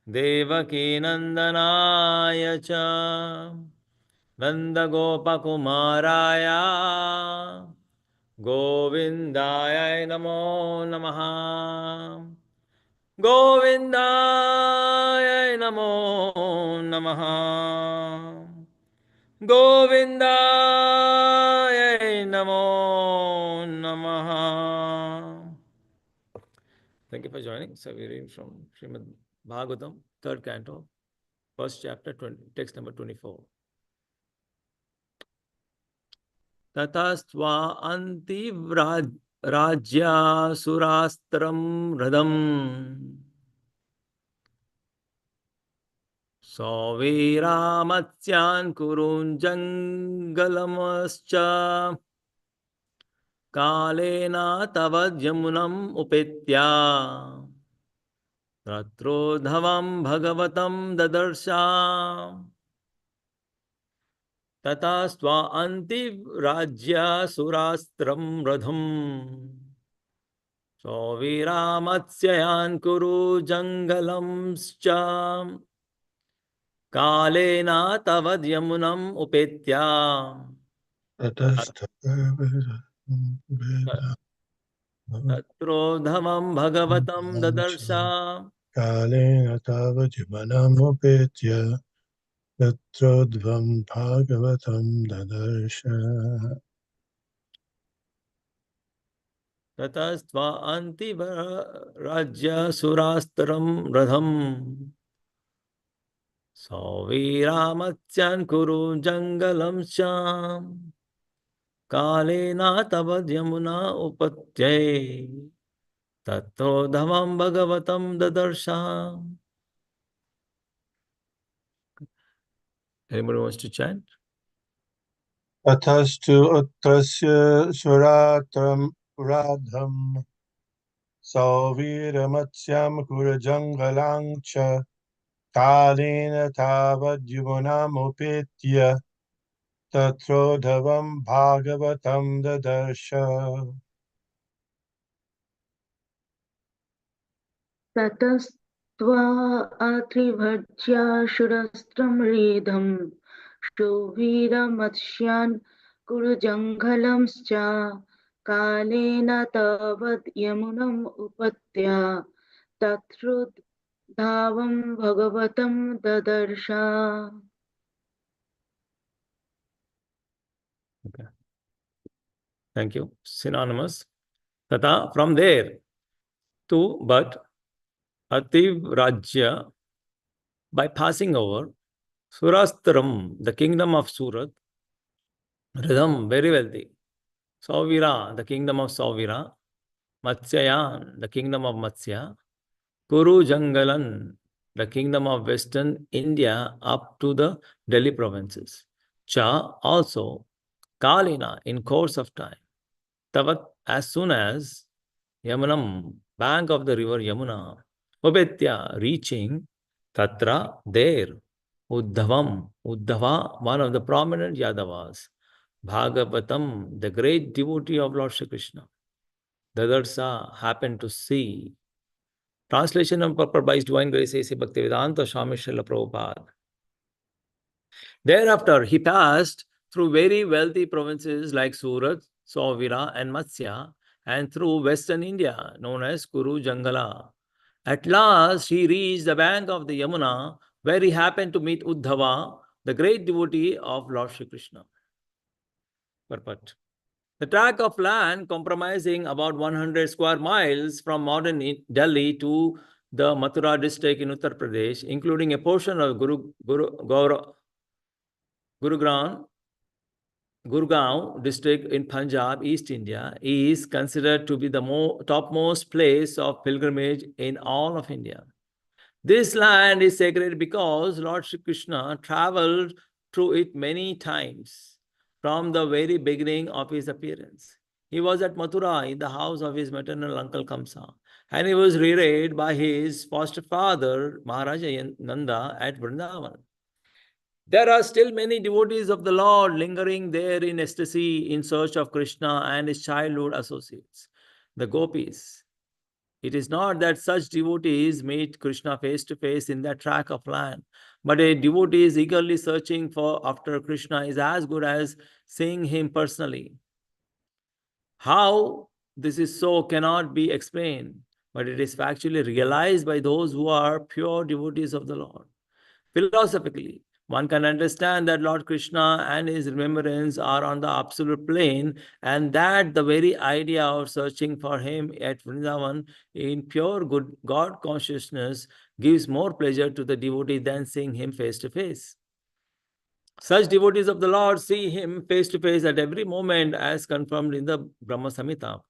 Devaki Nandanaya cha Nanda Gopakumaraya Govindaya Namo Namaha Govindaya Namo Namaha Govindaya Namo Namaha. Thank you for joining. So we read from Srimad Bhagavatam, third canto, first chapter, text number 24. Tatasva anti rajya surastram radam Saviramatyan kurun jangalamascha Kalena tavad yamunam upetya Ratrodhavam bhagavatam dadarsha Tatasva anti rajya surastram radham Saviramatyayan kuru jangalamscha Kalena tavad yamunam upetya Tatrodhamam bhagavatam dadarsha Kalena tava jivanamupetya Tatrodvam bhagavatam dadarsha. Tatastva anti rajya surastram radham Saviramatyan kuru jangalam sham Kalena tavad yamuna upatyay Tatrodhamam bhagavatam dadarsha. Anybody wants to chant? Atastu utrasya suratram radham Saviramatyam kurajangalangcha Kalena tavadyuvanamupetya Tatrodhavam bhagavatam dadarsha. ततस्त्वा अत्रिभज्याशुरस्त्रं रेधं शोभिरमत्स्यान् कुरुजङ्घलंश्च कालेन तावद्यमुनम् उपत्या तत्रुद्धावं भगवतं ददर्श. Okay. Thank you. Synonymous. Tata, from there, to, but, Ativ Rajya, by passing over, Surastram, the kingdom of Surat, Rhythm, very wealthy, Sauvira, the kingdom of Sauvira, Matsyayan, the kingdom of Matsya, Kuru Jangalan, the kingdom of Western India up to the Delhi provinces. Cha, also, Kalina, in course of time. Tavat, as soon as Yamunam, bank of the river Yamuna, Ubetya, reaching Tatra, there, Uddhava, one of the prominent Yadavas, Bhagavatam, the great devotee of Lord Shri Krishna, Dadarsa, happened to see. Translation and purport by His Divine Grace A.C. Bhaktivedanta Swami Srila Prabhupada. Thereafter, he passed through very wealthy provinces like Surat, Sauvira, and Matsya, and through Western India, known as Kuru Jangala. At last, he reached the bank of the Yamuna, where he happened to meet Uddhava, the great devotee of Lord Shri Krishna. Purport. The tract of land comprising about 100 square miles from modern Delhi to the Mathura district in Uttar Pradesh, including a portion of Gurgaon district in Punjab, East India, is considered to be the topmost place of pilgrimage in all of India. This land is sacred because Lord Shri Krishna traveled through it many times from the very beginning of his appearance. He was at Mathura in the house of his maternal uncle Kamsa, and he was reared by his foster father Maharaja Nanda at Vrindavan. There are still many devotees of the Lord lingering there in ecstasy in search of Krishna and his childhood associates, the gopis. It is not that such devotees meet Krishna face to face in that tract of land, but a devotee is eagerly searching for after Krishna is as good as seeing him personally. How this is so cannot be explained, but it is factually realized by those who are pure devotees of the Lord. Philosophically, one can understand that Lord Krishna and his remembrance are on the absolute plane, and that the very idea of searching for him at Vrindavan in pure good God consciousness gives more pleasure to the devotee than seeing him face to face. Such devotees of the Lord see him face to face at every moment, as confirmed in the Brahma Samhita.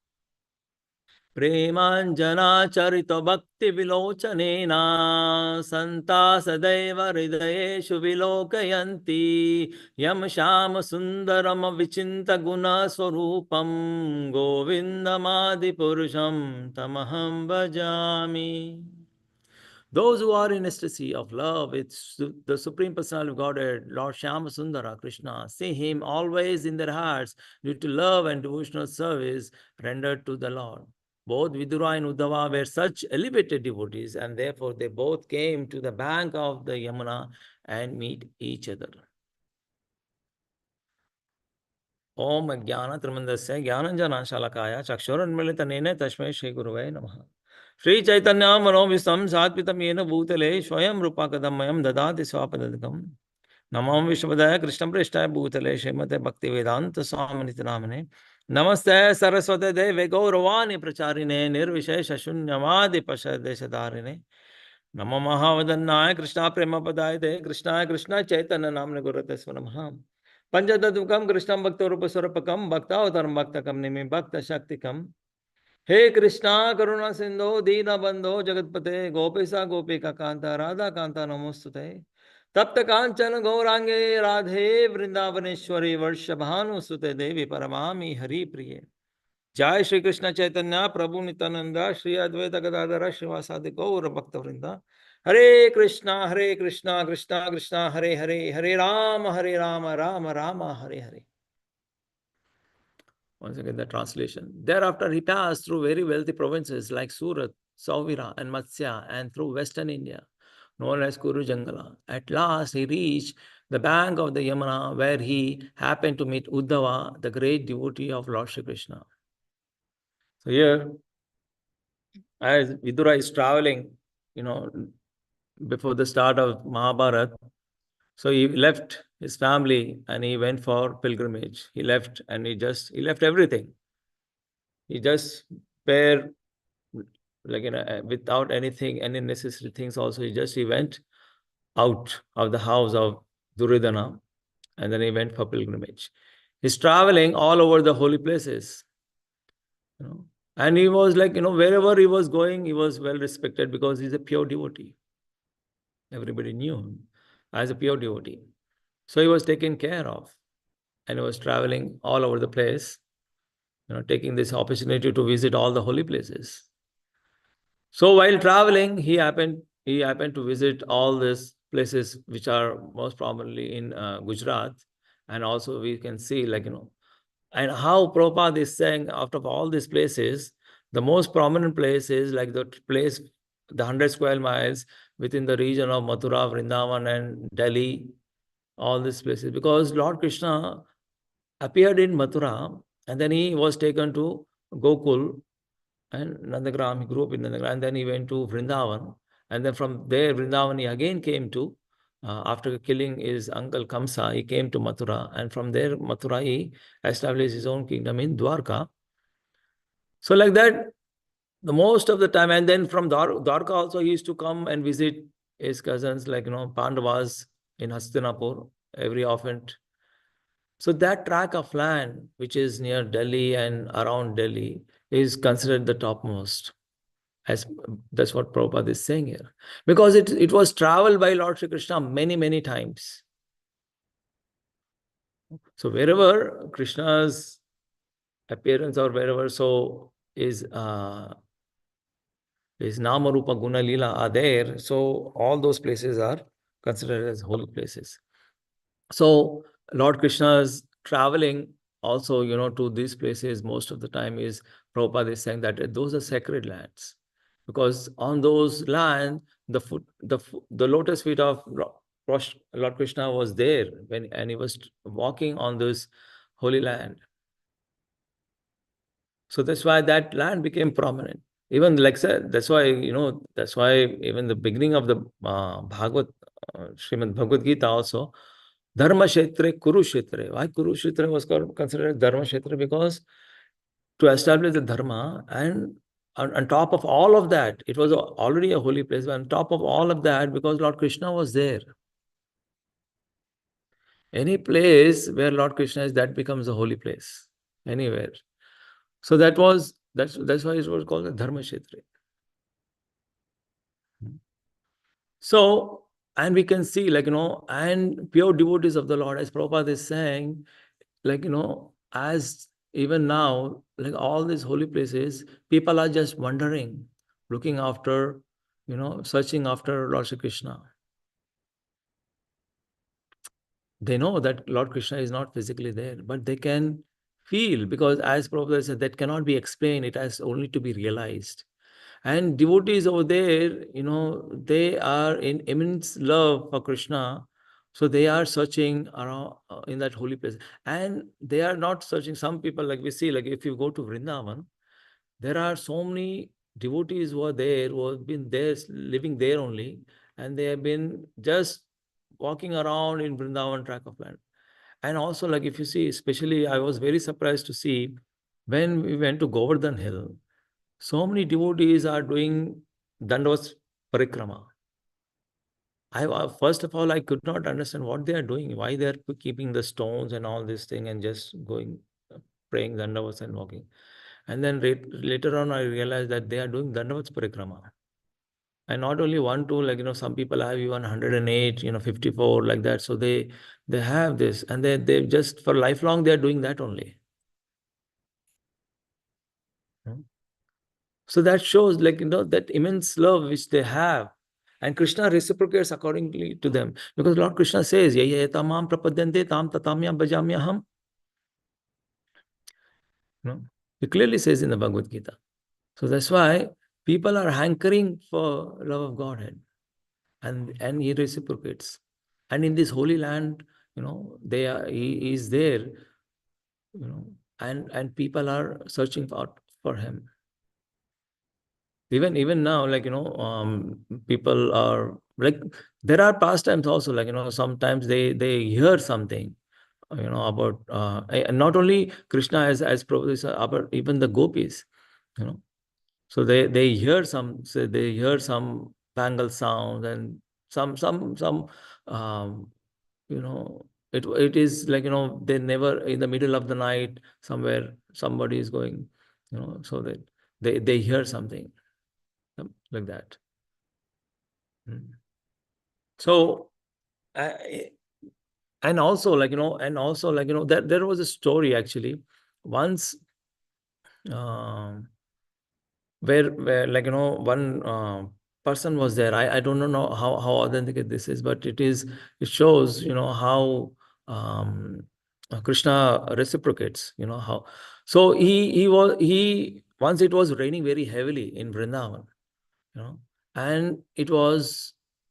प्रेमाञ्जनाचरित भक्तिविलोचनेना सन्ता सदैव हृदयेषु विलोकयन्ति यं श्यामसुन्दरं विचिन्त्यगुणस्वरूपं गोविन्दमादिपुरुषं तमहं भजामि. Those who are in ecstasy of love with the Supreme Personality of Godhead, Lord Shyama Sundara, Krishna, see him always in their hearts due to love and devotional service rendered to the Lord. Both Vidura and Uddhava were such elevated devotees, and therefore they both came to the bank of the Yamuna and meet each other. Om Jnana Trimandasya Jnananjana Shalakaya Chakshuranmilitanene Tashmai Shri Guruvai Namaha. Shri Chaitanya Manovistam Satpitam Yena Bhutale Swayam Rupakadamayam Dadati Swapadadikam. Namam Vishwadaya Krishna Prishthaya Bhutale Srimate Bhaktivedanta Swaminiti Namane. Namaste Saraswate Deve Gauravani Pracharine Nirvishesha Shunyamadi Pashadesadarine. Namo Mahavadannaya Krishna Prema Padayate Krishna Krishna Chaitanya Namne Gurate Swanamaham. Panchadadukam Krishnam Bhakta Rupa Surapakam Bhakta Avataram Bhaktakam Nimi Bhakta Shaktikam. He Krishna Karuna Sindho Dina Bandho Jagatpate Gopisa Gopika Kanta Radha Kanta Namostute Tapta Kanchana Gaurange Radhe Vrindavaneshwari Varshabhanu Sute Devi Paramami Hari Priye. Jai Shri Krishna Chaitanya Prabhu Nityananda Shri Advaita Gadadhara Srivasadi Gaura Bhakta Vrinda. Hare Krishna Krishna Krishna Hare Hare Hare Rama Rama Rama Hare Hare. Once again, the translation. Thereafter, he passed through very wealthy provinces like Surat, Sauvira, and Matsya, and through western India, known as Kuru Jangala. At last, he reached the bank of the Yamuna, where he happened to meet Uddhava, the great devotee of Lord Shri Krishna. So here, as Vidura is traveling, before the start of Mahabharata, so he left his family and he went for pilgrimage. He left and he left everything. He just bare, without anything, any necessary things also. He went out of the house of Duryodhana and then he went for pilgrimage. He's traveling all over the holy places. And he was wherever he was going, he was well respected because he's a pure devotee. Everybody knew him as a pure devotee. So he was taken care of and he was traveling all over the place, taking this opportunity to visit all the holy places. So while traveling, he happened to visit all these places which are most prominently in Gujarat, and also we can see and how Prabhupada is saying after all these places, the most prominent place is like the place, the 100 square miles within the region of Mathura, Vrindavan, and Delhi, all these places, because Lord Krishna appeared in Mathura and then he was taken to Gokul and Nandagram. He grew up in Nandagram and then he went to Vrindavan, and then from there Vrindavan he again came to, after killing his uncle Kamsa, he came to Mathura, and from there Mathura he established his own kingdom in Dwarka. So like that, the most of the time, and then from Dwarka also he used to come and visit his cousins Pandavas in Hastinapur every often. So that tract of land which is near Delhi and around Delhi is considered the topmost. That's what Prabhupada is saying here. Because it was traveled by Lord Shri Krishna many, many times. So wherever Krishna's appearance or wherever is Nama Rupa Guna Lila are there, so all those places are considered as holy places. So Lord Krishna's traveling also, to these places most of the time is, Prabhupada is saying that those are sacred lands. because on those land, the lotus feet of Lord Krishna was there and he was walking on this holy land. So that's why that land became prominent. Even like said, that's why, that's why even the beginning of the Srimad Bhagavad Gita also, Dharma Kshetre, Kurukshetre. Why Kurukshetra was considered Dharma Kshetra? Because to establish the Dharma, and on top of all of that, it was already a holy place, but on top of all of that, because Lord Krishna was there. Any place where Lord Krishna is, that becomes a holy place. Anywhere. So that's why it was called the Dharma Kshetra. So, and we can see, and pure devotees of the Lord, as Prabhupada is saying, as even now, like all these holy places, people are just wandering, looking after, searching after Lord Shri Krishna. They know that Lord Krishna is not physically there, but they can feel, because as Prabhupada said, that cannot be explained, it has only to be realized. And devotees over there, they are in immense love for Krishna. So they are searching around in that holy place. And they are not searching. Some people, like we see, like if you go to Vrindavan, there are so many devotees who are there, who have been there, living there only. And they have been just walking around in Vrindavan tract of land. And also, like if you see, especially I was very surprised to see when we went to Govardhan Hill, so many devotees are doing Dandavas Parikrama. First of all, I could not understand what they are doing, why they are keeping the stones and all this thing and just going, praying Dandavas and walking. And then later on, I realized that they are doing Dandavas Parikrama. And not only one, two, some people have even 108, 54, like that. So they have this, and they just, for lifelong, they are doing that only. So that shows, that immense love which they have. And Krishna reciprocates accordingly to them. Because Lord Krishna says, Yaya tamam prapadyante tam tatamyam bhajamyaham. He clearly says in the Bhagavad Gita. So that's why people are hankering for love of Godhead. And he reciprocates. And in this holy land, he is there, and people are searching for him. Even now, people are like, there are pastimes also, sometimes they hear something, about and not only Krishna as Prabhupada, but even the gopis, so they hear some bangle sounds, and some it is like, they never, in the middle of the night, somewhere somebody is going, so that they hear something like that. So and also, there was a story actually once, where one person was there. I don't know how authentic this is, but it shows, how Krishna reciprocates, how. So he once, it was raining very heavily in Vrindavan, and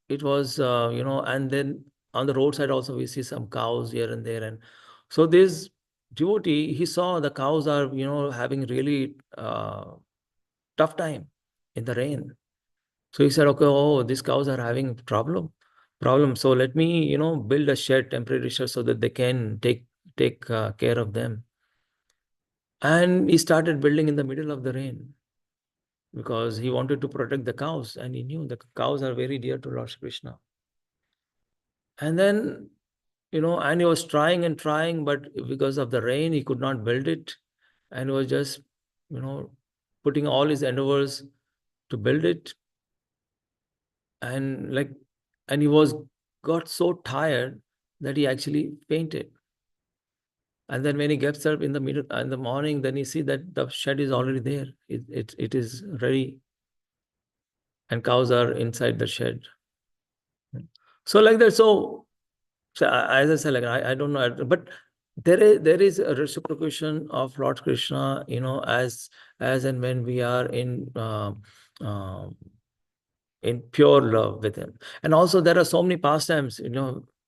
and then on the roadside also we see some cows here and there. And so this devotee, he saw the cows are, having really tough time in the rain. So he said, okay, oh, these cows are having problem. So let me, build a shed, temporary shed, so that they can take care of them. And he started building in the middle of the rain, because he wanted to protect the cows, and he knew the cows are very dear to Lord Krishna. And then, and he was trying and trying, but because of the rain, he could not build it. And he was just, putting all his endeavors to build it. And he got so tired that he actually fainted. And then when he gets up in the morning, then he see that the shed is already there. It is ready, and cows are inside the shed. So like that. So as I said, I don't know, but there is a reciprocation of Lord Krishna, as and when we are in um, in pure love with him. And also there are so many pastimes,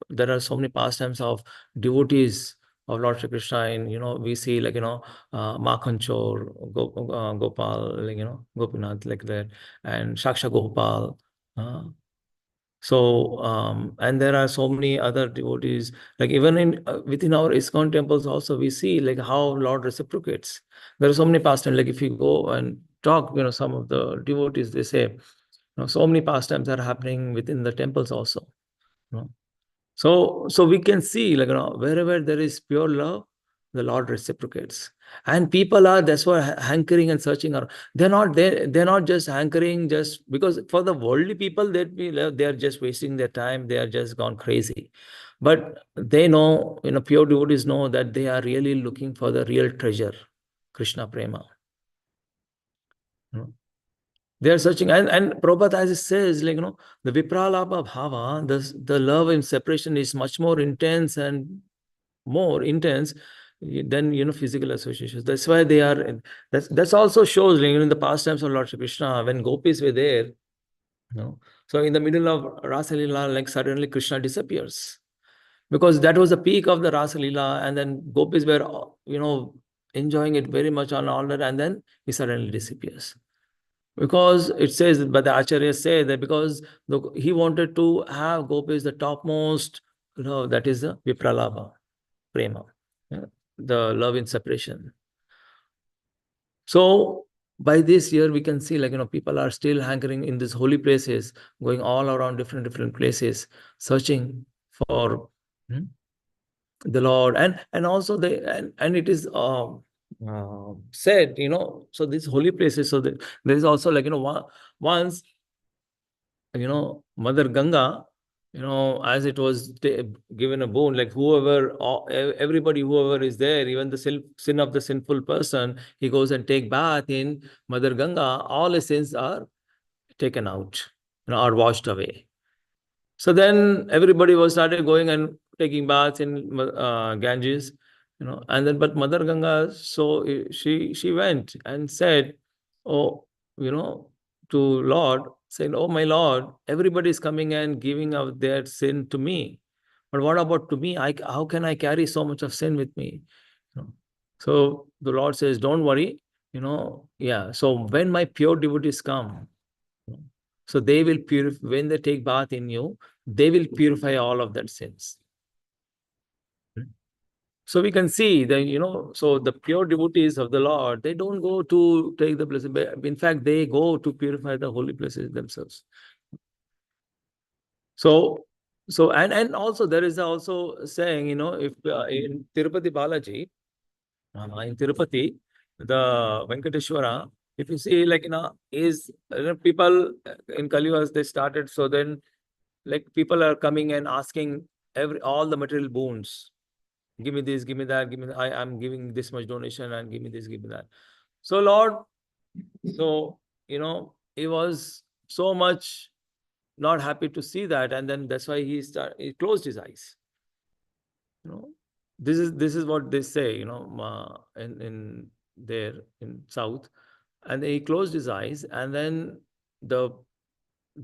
there are so many pastimes of devotees of Lord Shri Krishna. And we see, like, Makhanchor, Gopal, like, Gopinath, like that, and Shaksha Gopal. uh, and there are so many other devotees, like even in within our ISKCON temples also, we see like how Lord reciprocates. There are so many pastimes, like if you go and talk, some of the devotees, they say, so many pastimes are happening within the temples also. You know. So we can see, like, wherever there is pure love, the Lord reciprocates. And people are, that's why, hankering and searching are. They're not just hankering just because for the worldly people that we love, they are just wasting their time, they are just gone crazy. But they know, pure devotees know that they are really looking for the real treasure, Krishna Prema. You know. They are searching, and Prabhupada, as it says, like, the Vipralabha Bhava, the love in separation is much more intense and more intense than, physical associations. That's why they are, that's also shows, like, in the pastimes of Lord Shri Krishna, when gopis were there, so in the middle of Rasa Leela, like suddenly Krishna disappears. Because that was the peak of the Rasa Leela, and then gopis were, enjoying it very much on all that, and then he suddenly disappears. Because it says, but the acharyas say that because he wanted to have gopis the topmost, that is the Vipralabha, prema, yeah, the love in separation. So by this year, we can see, like, people are still hankering in these holy places, going all around different places, searching for the Lord. And also and it is said, so these holy places, so there is also, like, once, Mother Ganga, as it was given a boon, like everybody, whoever is there, even the sin of the sinful person, he goes and take bath in Mother Ganga, all his sins are taken out, are washed away. So then everybody was started going and taking baths in Ganges, and then, but Mother Ganga, so she went and said, oh, to Lord, saying, oh my Lord, everybody is coming and giving out their sin to me. But what about to me? How can I carry so much of sin with me? You know. So the Lord says, don't worry, yeah. So when my pure devotees come, so they will purify, when they take bath in you, they will purify all of that sins. So we can see that, so the pure devotees of the Lord, they don't go to take the blessing. In fact, they go to purify the holy places themselves. So and also there is also saying, if in Tirupati Balaji, in Tirupati, the Venkateshwara, if you see, like, is people in Kali Yuga, they started. So then, like, people are coming and asking all the material boons. Give me this, give me that, give me that. I'm giving this much donation, and give me this, give me that. So Lord, so he was so much not happy to see that, and then that's why he closed his eyes. This is what they say, in there in South, and he closed his eyes, and then the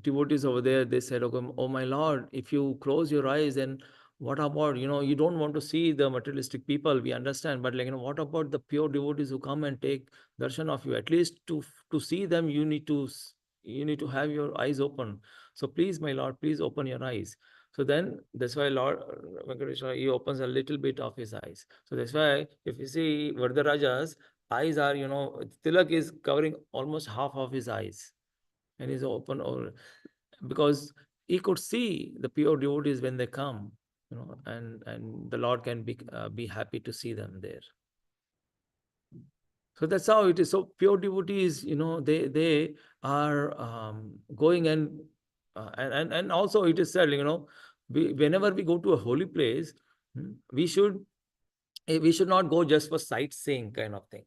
devotees over there, they said, okay, oh my Lord, if you close your eyes, then what about, you don't want to see the materialistic people, we understand, but, like, what about the pure devotees who come and take darshan of you? At least to see them, you need to have your eyes open. So please, my Lord, please open your eyes. So then that's why Lord Venkateshwara, he opens a little bit of his eyes. So that's why if you see Vardaraja's eyes are, tilak is covering almost half of his eyes, and he's open all, because he could see the pure devotees when they come, and the Lord can be happy to see them there. So that's how it is. So pure devotees, they are going, and also it is said, whenever we go to a holy place, we should not go just for sightseeing kind of thing.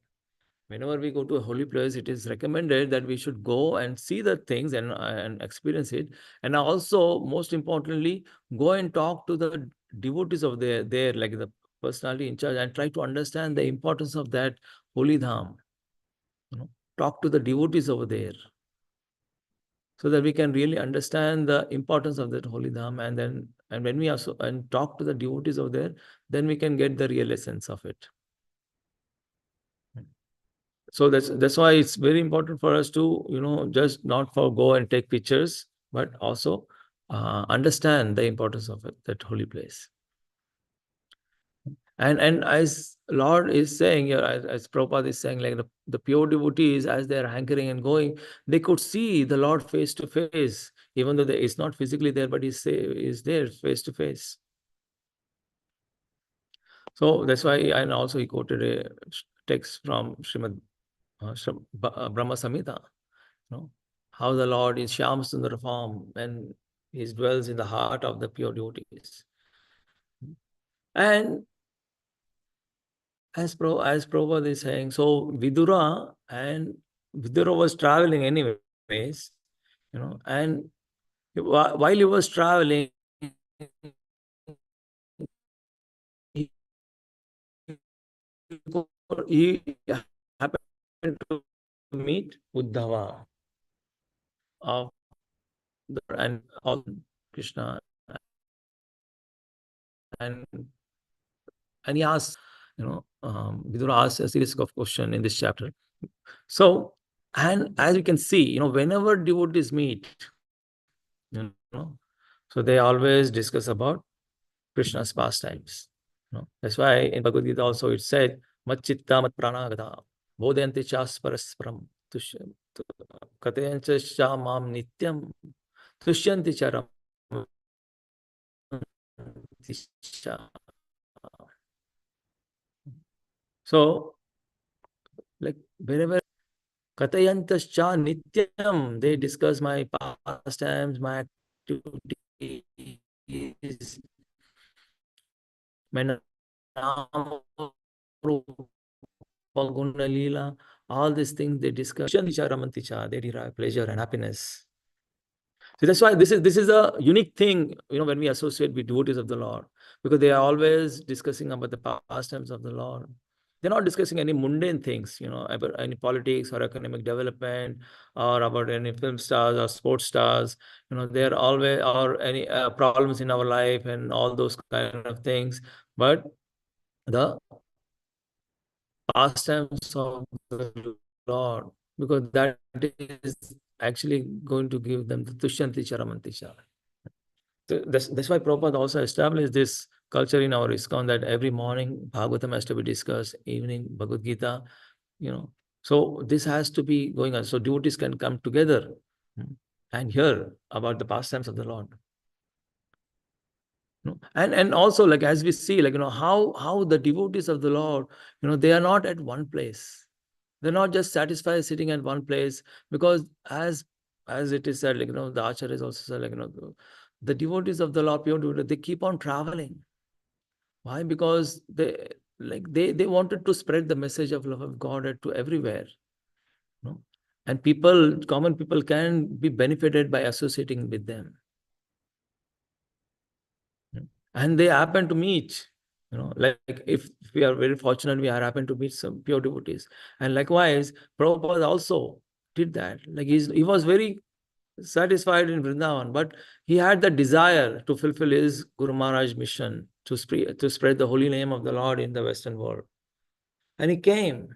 Whenever we go to a holy place, it is recommended that we should go and see the things and experience it. And also, most importantly, go and talk to the devotees of there, like the personality in charge, and try to understand the importance of that holy dham. Talk to the devotees over there. so that we can really understand the importance of that holy dham, and when we also and talk to the devotees over there, then we can get the real essence of it. So that's why it's very important for us to, just not go and take pictures, but also understand the importance of it, that holy place. And as Lord is saying here, as Prabhupada is saying, like the pure devotees, as they are hankering and going, they could see the Lord face to face, even though it's not physically there, but he's there face to face. So that's why, and also he quoted a text from Srimad Brahma Samhita, how the Lord is Shyam Sundara form and he dwells in the heart of the pure devotees. And as Prabhupada is saying, so Vidura was traveling anyways, and while he was traveling, he happened to meet Uddhava of and all Krishna, and he asked, Vidura asked a series of questions in this chapter. So, and as you can see, whenever devotees meet, so they always discuss about Krishna's pastimes. That's why in Bhagavad Gita also it said, Mat chitta mat pranagata, bodhayanti chas parasparam, katayancha cha mam nityam, tushyanti charam. So, like wherever Katayantascha nityam, they discuss my pastimes, my activities, my Nama Rupa Guna Leela, all these things they discuss. They derive pleasure and happiness. So that's why this is a unique thing, when we associate with devotees of the Lord, because they are always discussing about the pastimes of the Lord. They're not discussing any mundane things, about any politics or economic development or about any film stars or sports stars. They're always, or any problems in our life and all those kind of things. But the pastimes of the Lord, because that is actually going to give them the Tushyanti Charamanti Chara. That's why Prabhupada also established this culture in our ISKCON, that every morning Bhagavatam has to be discussed, evening Bhagavad Gita, So this has to be going on. So devotees can come together and hear about the pastimes of the Lord. And also, like as we see, like how the devotees of the Lord, they are not at one place. They're not just satisfied sitting at one place, because as it is said, like the Acharya is also said, like the devotees of the Lord, pure devotees, they keep on traveling. Why? Because they wanted to spread the message of love of God to everywhere. And common people can be benefited by associating with them. And they happen to meet, like if we are very fortunate, we are happen to meet some pure devotees. And likewise, Prabhupada also did that. Like he was very satisfied in Vrindavan, but he had the desire to fulfill his Guru Maharaj mission to spread the holy name of the Lord in the Western world. And he came,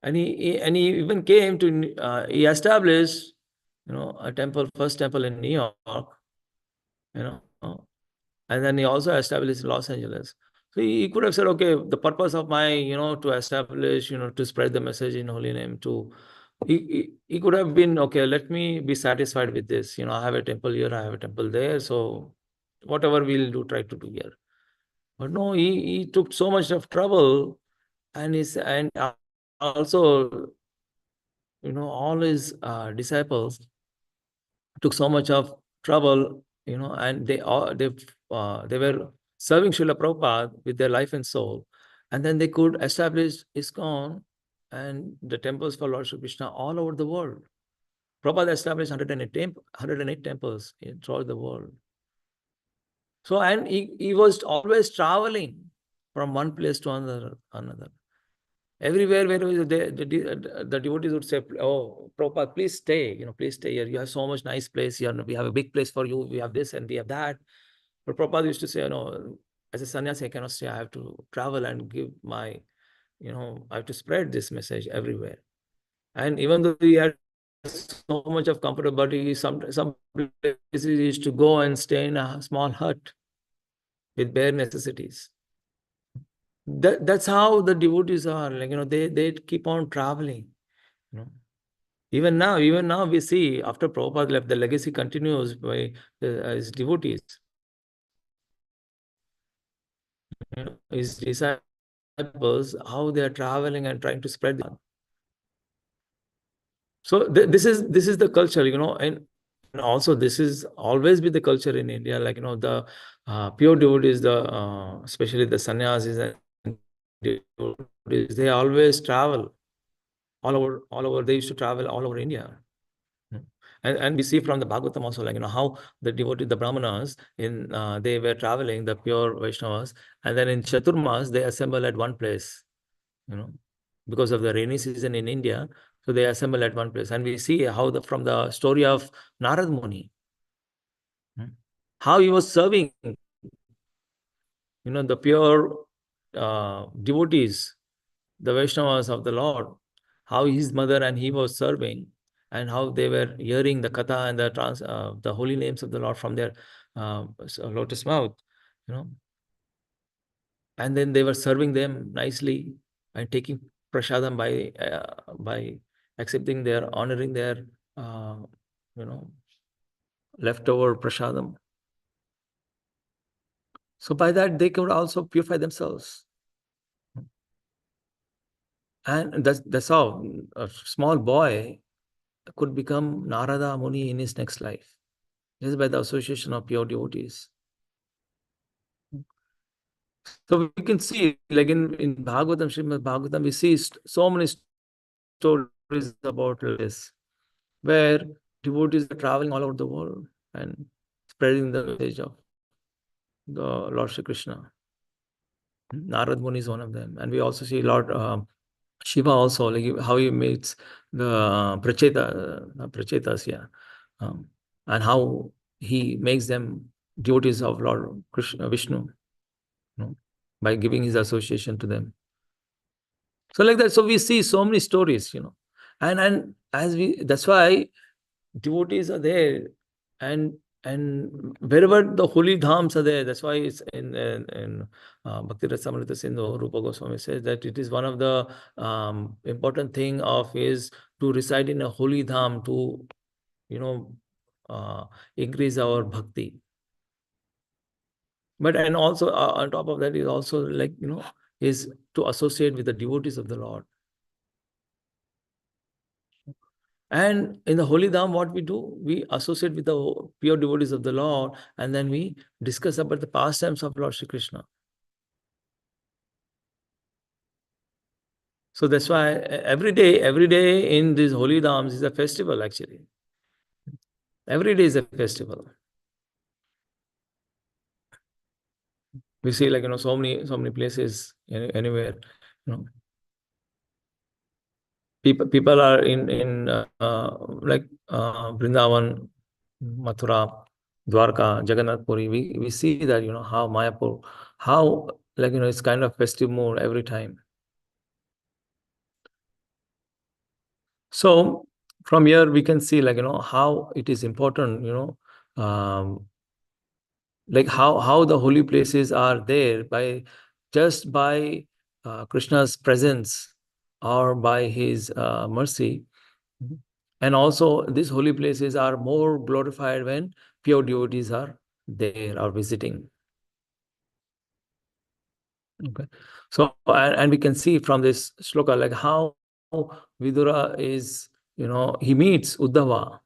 and he even came to he established, a first temple in New York, and then he also established Los Angeles. So he could have said, okay, the purpose of my, to establish, to spread the message in holy name he could have been, okay, let me be satisfied with this. I have a temple here, I have a temple there. So whatever we'll do, try to do here. But no, he took so much of trouble, and also, all his disciples took so much of trouble, and they were serving Srila Prabhupada with their life and soul. And then they could establish ISKCON and the temples for Lord Shri Krishna all over the world. Prabhupada established 108 temples throughout the world. So, and he was always traveling from one place to another. Everywhere, wherever the devotees would say, "Oh, Prabhupada, please stay. Please stay here. You have so much nice place here. We have a big place for you. We have this and we have that." But Prabhupada used to say, "No, as a sannyasi, I cannot stay. I have to travel and give my, I have to spread this message everywhere." And even though he had so much of comfort, but some places he used to go and stay in a small hut with bare necessities. That's how the devotees are. They keep on traveling. Even now we see after Prabhupada left, the legacy continues by his devotees. His disciples, how they are traveling and trying to spread the. So this is the culture, and also this is always be the culture in India. The pure devotees, especially the sannyasis and devotees, they always travel all over. They used to travel all over India. And we see from the Bhagavatam also, how the devotees, the Brahmanas, they were traveling, the pure Vaishnavas, and then in Chaturmas, they assemble at one place, because of the rainy season in India. So they assemble at one place. And we see how from the story of Narad Muni, how he was serving, the pure devotees, the Vaishnavas of the Lord, how his mother and he was serving, and how they were hearing the katha and the holy names of the Lord from their lotus mouth, and then they were serving them nicely and taking prasadam by accepting their, honoring their, leftover prasadam. So by that they could also purify themselves. And that's how a small boy could become Narada Muni in his next life, just by the association of pure devotees. So we can see, like in Bhagavatam, Srimad Bhagavatam, we see so many stories about this, where devotees are traveling all over the world and spreading the message of the Lord Shri Krishna. Narad Muni is one of them. And we also see Lord Shiva also, like how he meets the Prachetas, yeah. And how he makes them devotees of Lord Krishna, Vishnu, by giving his association to them. So like that, so we see so many stories, and that's why devotees are there, and wherever the holy dhams are there, that's why it's in Bhakti Rasamrita Sindhu, Rupa Goswami says that it is one of the important thing of is to reside in a holy dham to, increase our bhakti. But and also on top of that is also is to associate with the devotees of the Lord. And in the Holy Dham, what we do, we associate with the pure devotees of the Lord, and then we discuss about the pastimes of Lord Shri Krishna. So that's why every day in these Holy Dhams is a festival actually. Every day is a festival. We see so many places anywhere, people are in Vrindavan, Mathura, Dwarka, Jagannath Puri. We see that how Mayapur, how it's kind of festive mood every time. So from here we can see how it is important, how the holy places are there just by Krishna's presence or by his mercy. And also these holy places are more glorified when pure devotees are there or visiting. Okay. So and we can see from this shloka how Vidura is, he meets Uddhava.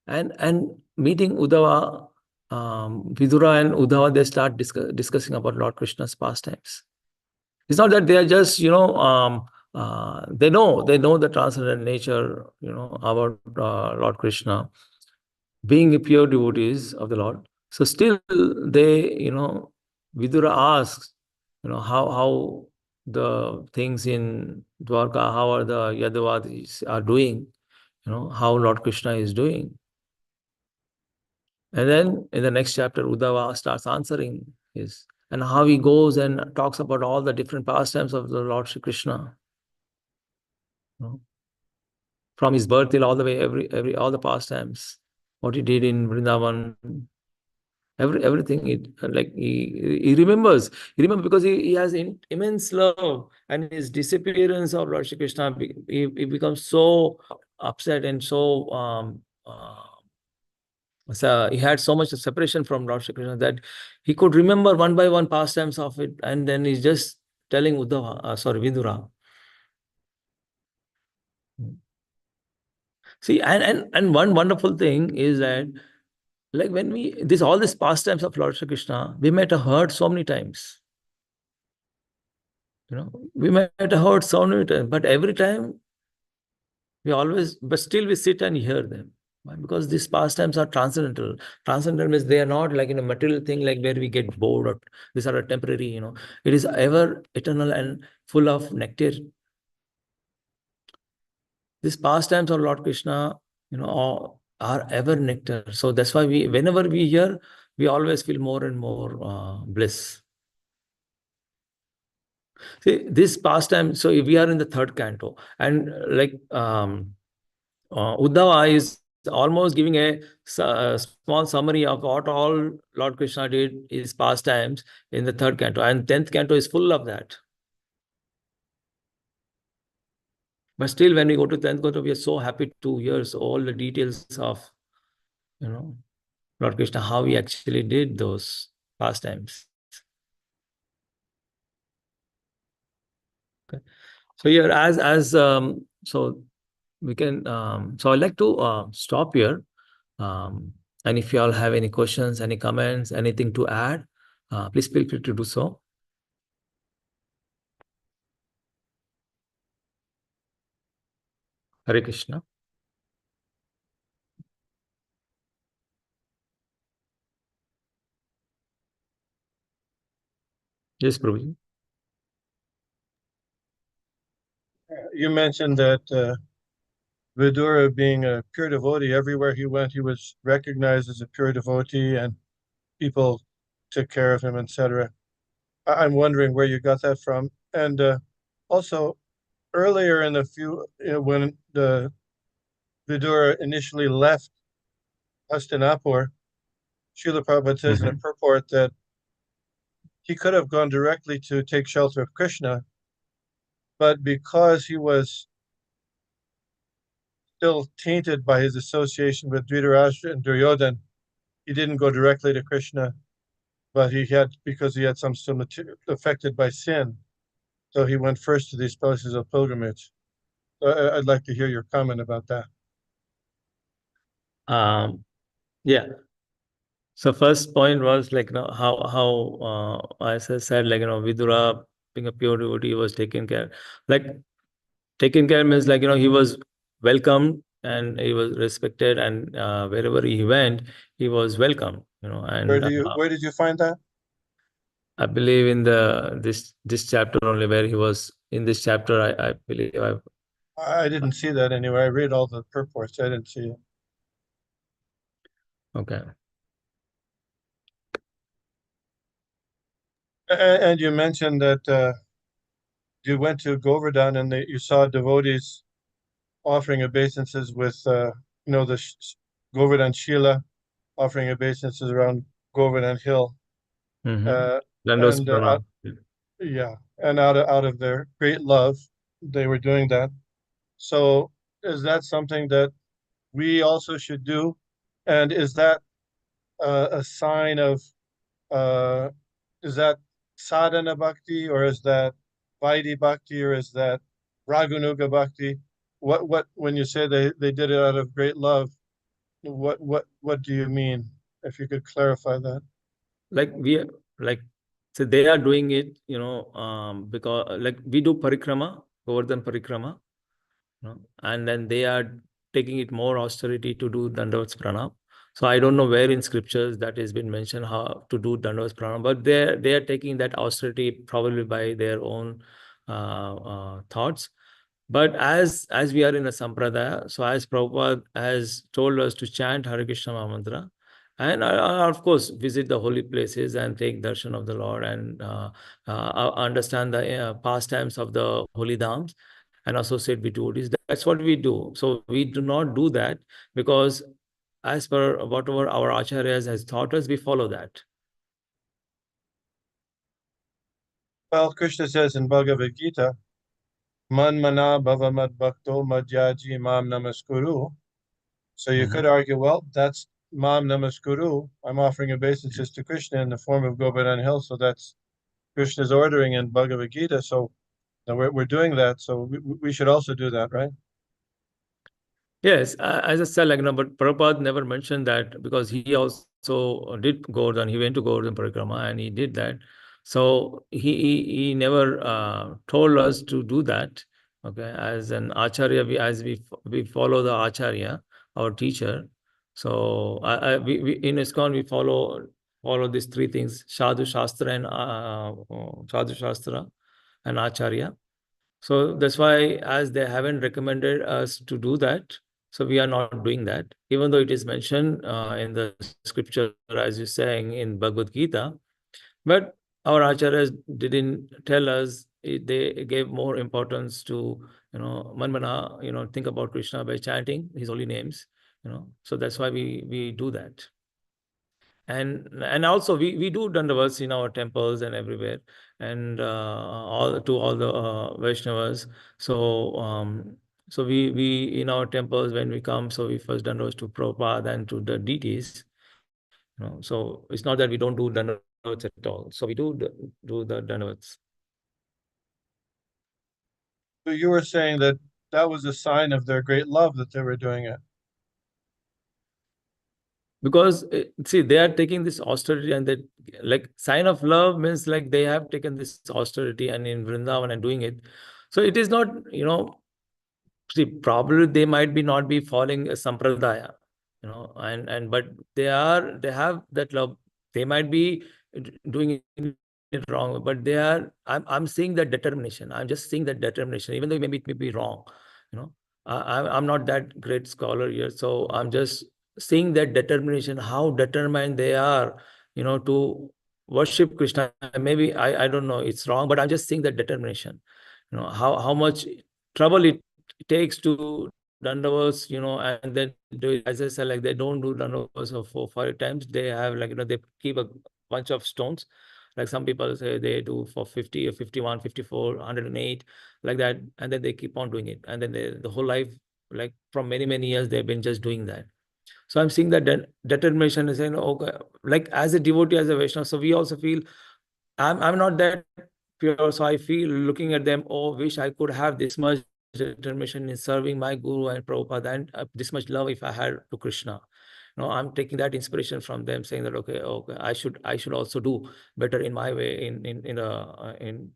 And meeting Uddhava, Vidura and Uddhava, they start discussing about Lord Krishna's pastimes. It's not that they are just, they know the transcendent nature, about Lord Krishna, being a pure devotees of the Lord. So still they, Vidura asks, how the things in Dwarka, how are the Yadavadis are doing, how Lord Krishna is doing. And then in the next chapter, Uddhava starts answering his, and how he goes and talks about all the different pastimes of the Lord Shri Krishna. From his birth till all the way, all the pastimes, what he did in Vrindavan, everything. He remembers. He remembers because he has immense love, and his disappearance of Lord Shri Krishna, he becomes so upset and so he had so much separation from Lord Shri Krishna that he could remember one by one pastimes of it, and then he's just telling Vidura. See, and one wonderful thing is that, like, when all these pastimes of Lord Shri Krishna, we might have heard so many times. We might have heard so many times, but every time but still we sit and hear them. Why? Because these pastimes are transcendental. Transcendental means they are not like in a material thing, like where we get bored, or these are a temporary. It is ever eternal and full of nectar. These pastimes of Lord Krishna, are ever nectar. So that's why whenever we hear, we always feel more and more bliss. See, this pastime, so we are in the third canto, and Uddhava is almost giving a small summary of what all Lord Krishna did, his pastimes, in the third canto, and 10th canto is full of that. But still, when we go to 10th canto, we are so happy to hear all the details of, Lord Krishna, how he actually did those pastimes. Okay. So here, so we can, so I'd like to stop here. And if you all have any questions, any comments, anything to add, please feel free to do so. Hare Krishna. Yes, Prabhuji. You mentioned that Vidura, being a pure devotee, everywhere he went, he was recognized as a pure devotee, and people took care of him, etc. I'm wondering where you got that from. And also, earlier in when the Vidura initially left Hastinapur, Srila Prabhupada says in a purport that he could have gone directly to take shelter of Krishna, but because he was still tainted by his association with Dhritarashtra and Duryodhan, he didn't go directly to Krishna, but because he had some affected by sin, so he went first to these places of pilgrimage. So I'd like to hear your comment about that. Yeah. So first point was like, how as I said, like, Vidura, being a pure devotee, was taken care. Like, taken care means, like, he was welcomed and he was respected, and wherever he went, he was welcome. And Where did you find that? I believe in this chapter only, where he was in this chapter. I believe I didn't see that anywhere. I read all the purports. I didn't see it. Okay. And you mentioned that you went to Govardhan and you saw devotees offering obeisances with, the Govardhan Shila, offering obeisances around Govardhan Hill. Mm-hmm. And yeah, and out of their great love, they were doing that. So is that something that we also should do? And is that a sign of, uh, is that sadhana bhakti, or is that vaidhi bhakti, or is that raganuga bhakti? When you say they did it out of great love, what do you mean? If you could clarify that. Like so they are doing it, because like we do parikrama, Govardhan parikrama, and then they are taking it more austerity to do Dandavats Pranam. So I don't know where in scriptures that has been mentioned how to do Dandavats Pranam, but they are taking that austerity probably by their own thoughts. But as we are in a sampradaya, so as Prabhupada has told us to chant Hare Krishna Mahamantra, and of course visit the holy places and take darshan of the Lord, and understand the pastimes of the holy dhams and associate with devotees. That's what we do. So we do not do that because as per whatever our acharyas has taught us, we follow that. Well, Krishna says in Bhagavad Gita, Man mana bhava mad bhakto madhyaji mam namaskuru. So you could argue, well, that's mam namaskuru. I'm offering obeisances to Krishna in the form of Govardhan Hill. So that's Krishna's ordering in Bhagavad Gita. So we're doing that. So we should also do that, right? Yes, as I said, but Prabhupada never mentioned that because he also did Govardhan. He went to Govardhan Parikrama and he did that. So he never told us to do that. Okay, as an acharya, we follow the acharya, our teacher. So we in ISKCON we follow these three things: Sadhu Shastra and Acharya. So that's why, as they haven't recommended us to do that, so we are not doing that, even though it is mentioned in the scripture, as you're saying in Bhagavad Gita. But our acharyas didn't tell us. They gave more importance to, manmana, think about Krishna by chanting his holy names. So that's why we do that. And also we do dandavats in our temples and everywhere, and all the Vaishnavas. So we in our temples when we come, so we first dandavats to Prabhupada and to the deities. So it's not that we don't do dandavats at all. So we do the dandavats. So you were saying that was a sign of their great love that they were doing it. Because see, they are taking this austerity, and that like sign of love means like they have taken this austerity and in Vrindavan and doing it. So it is not, see, probably they might be not be following a sampradaya, and but they have that love. They might be doing it wrong, but I'm seeing that determination. I'm just seeing that determination, even though maybe it may be wrong. I'm not that great scholar here, so I'm just seeing that determination, how determined they are, to worship Krishna. Maybe I don't know, it's wrong, but I'm just seeing that determination. How much trouble it takes to dandavats, and then as I said, like they don't do dandavats of 4-5 times. They have they keep a bunch of stones. Like some people say they do for 50 or 51, 54, 108, like that, and then they keep on doing it. And then the whole life, like from many, many years, they've been just doing that. So I'm seeing that determination is saying, okay, like as a devotee, as a Vaishnava, so we also feel I'm not that pure. So I feel looking at them, oh, wish I could have this much determination in serving my Guru and Prabhupada, and this much love if I had to Krishna. I'm taking that inspiration from them, saying that okay, I should also do better in my way in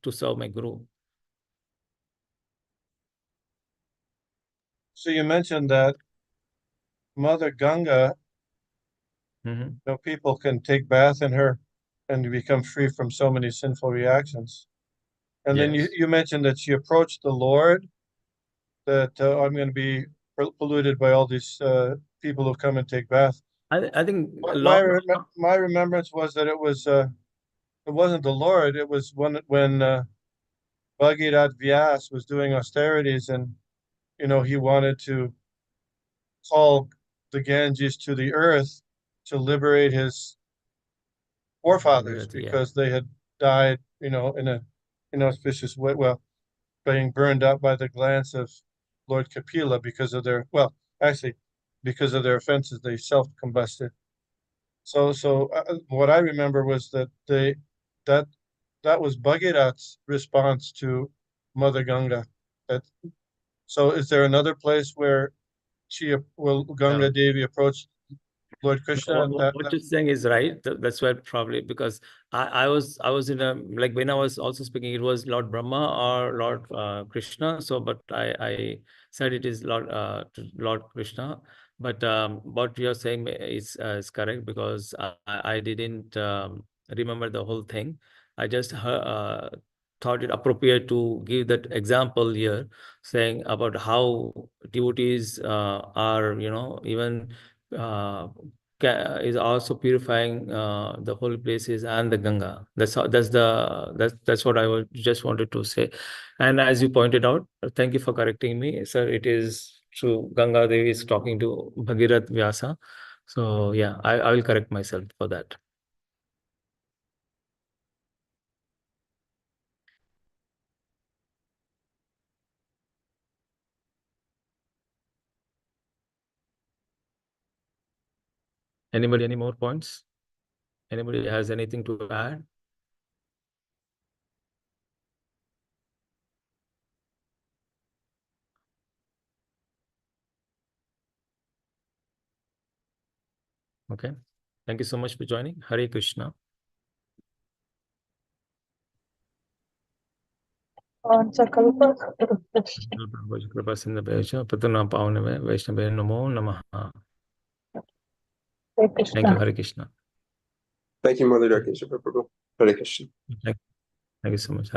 to serve my Guru. So you mentioned that Mother Ganga, people can take bath in her and become free from so many sinful reactions. And then Yes. you mentioned that she approached the Lord, that I'm going to be polluted by all these people who come and take bath. I think My remembrance was that it wasn't the Lord. It was when Bhagirath Vyas was doing austerities, and he wanted to call the Ganges to the earth to liberate his forefathers because they had died, in a inauspicious way. Well, being burned up by the glance of Lord Kapila because of because of their offenses, they self-combusted. So what I remember was that that was Bhagirath's response to Mother Ganga. So is there another place where Ganga Devi approached Lord Krishna? What you're saying is right. That's why probably because I was in a, like when I was also speaking, it was Lord Brahma or Lord Krishna. So, but I said it is Lord Krishna. But what you're saying is correct because I didn't remember the whole thing. I just heard, thought it appropriate to give that example here, saying about how devotees are, even is also purifying the holy places and the Ganga. That's what I just wanted to say. And as you pointed out, thank you for correcting me, sir. It is true. Ganga Devi is talking to Bhagirath Vyasa. So yeah, I will correct myself for that. Anybody, any more points? Anybody has anything to add? Okay. Thank you so much for joining. Hare Krishna. Kripa Sindhu Beja, Patana Pavanave, Vaishnava Namo Namaha. Thank you, Hare Krishna. Thank you, Murlidhara Keshava Prabhu. Hare Krishna. Thank you so much.